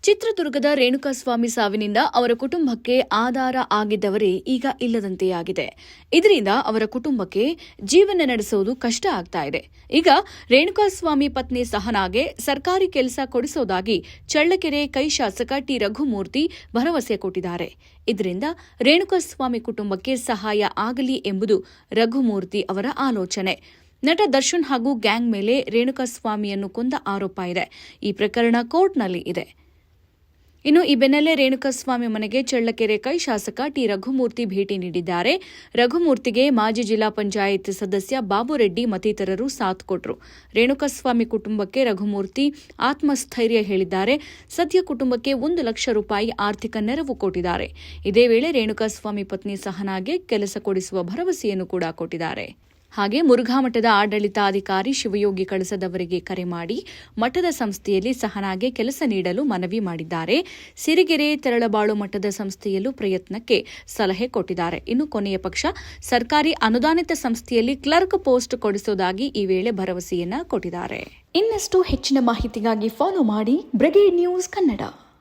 ಚಿತ್ರದುರ್ಗದ ರೇಣುಕಾಸ್ವಾಮಿ ಸಾವಿನಿಂದ ಅವರ ಕುಟುಂಬಕ್ಕೆ ಆಧಾರ ಆಗಿದ್ದವರೇ ಈಗ ಇಲ್ಲದಂತೆಯಾಗಿದೆ. ಇದರಿಂದ ಅವರ ಕುಟುಂಬಕ್ಕೆ ಜೀವನ ನಡೆಸುವುದು ಕಷ್ಟ ಆಗ್ತಾ ಇದೆ. ಈಗ ರೇಣುಕಾಸ್ವಾಮಿ ಪತ್ನಿ ಸಹನಾಗೆ ಸರ್ಕಾರಿ ಕೆಲಸ ಕೊಡಿಸೋದಾಗಿ ಚಳ್ಳಕೆರೆ ಕೈ ಶಾಸಕ ಟಿ ರಘುಮೂರ್ತಿ ಭರವಸೆ ಕೊಟ್ಟಿದ್ದಾರೆ. ಇದರಿಂದ ರೇಣುಕಾಸ್ವಾಮಿ ಕುಟುಂಬಕ್ಕೆ ಸಹಾಯ ಆಗಲಿ ಎಂಬುದು ರಘುಮೂರ್ತಿ ಅವರ ಆಲೋಚನೆ. ನಟ ದರ್ಶನ್ ಹಾಗೂ ಗ್ಯಾಂಗ್ ಮೇಲೆ ರೇಣುಕಾಸ್ವಾಮಿಯನ್ನು ಕೊಂದ ಆರೋಪ ಇದೆ. ಈ ಪ್ರಕರಣ ಕೋರ್ಟ್ನಲ್ಲಿ ಇದೆ. ಇನ್ನು ಈ ಬೆನ್ನಲ್ಲೇ ರೇಣುಕಾಸ್ವಾಮಿ ಮನೆಗೆ ಚಳ್ಳಕೆರೆ ಕೈ ಶಾಸಕ ಟಿ ರಘುಮೂರ್ತಿ ಭೇಟಿ ನೀಡಿದ್ದಾರೆ. ರಘುಮೂರ್ತಿಗೆ ಮಾಜಿ ಜಿಲ್ಲಾ ಪಂಚಾಯತ್ ಸದಸ್ಯ ಬಾಬುರೆಡ್ಡಿ ಮತ್ತಿತರರು ಸಾಥ್ ಕೊಟ್ಟರು. ರೇಣುಕಾಸ್ವಾಮಿ ಕುಟುಂಬಕ್ಕೆ ರಘುಮೂರ್ತಿ ಆತ್ಮಸ್ಥೈರ್ಯ ಹೇಳಿದ್ದಾರೆ. ಸದ್ಯ ಕುಟುಂಬಕ್ಕೆ 1 ಲಕ್ಷ ರೂಪಾಯಿ ಆರ್ಥಿಕ ನೆರವು ಕೊಟ್ಟಿದ್ದಾರೆ. ಇದೇ ವೇಳೆ ರೇಣುಕಾಸ್ವಾಮಿ ಪತ್ನಿ ಸಹನಾಗೆ ಕೆಲಸ ಕೊಡಿಸುವ ಭರವಸೆಯನ್ನು ಕೂಡ ಕೊಟ್ಟಿದ್ದಾರೆ. ಹಾಗೆ ಮುರುಘಾ ಮಠದ ಆಡಳಿತಾಧಿಕಾರಿ ಶಿವಯೋಗಿ ಕಳಸದವರಿಗೆ ಕರೆ ಮಾಡಿ ಮಠದ ಸಂಸ್ಥೆಯಲ್ಲಿ ಸಹನಾಗೆ ಕೆಲಸ ನೀಡಲು ಮನವಿ ಮಾಡಿದ್ದಾರೆ. ಸಿರಿಗೆರೆ ತರಳಬಾಳು ಮಠದ ಸಂಸ್ಥೆಯಲ್ಲೂ ಪ್ರಯತ್ನಕ್ಕೆ ಸಲಹೆ ಕೊಟ್ಟಿದ್ದಾರೆ. ಇನ್ನು ಕೊನೆಯ ಪಕ್ಷ ಸರ್ಕಾರಿ ಅನುದಾನಿತ ಸಂಸ್ಥೆಯಲ್ಲಿ ಕ್ಲರ್ಕ್ ಪೋಸ್ಟ್ ಕೊಡಿಸುವುದಾಗಿ ಈ ವೇಳೆ ಭರವಸೆಯನ್ನ ಕೊಟ್ಟಿದ್ದಾರೆ. ಇನ್ನಷ್ಟು ಹೆಚ್ಚಿನ ಮಾಹಿತಿಗಾಗಿ ಫಾಲೋ ಮಾಡಿ ಬ್ರಿಗೇಡ್ ನ್ಯೂಸ್ ಕನ್ನಡ.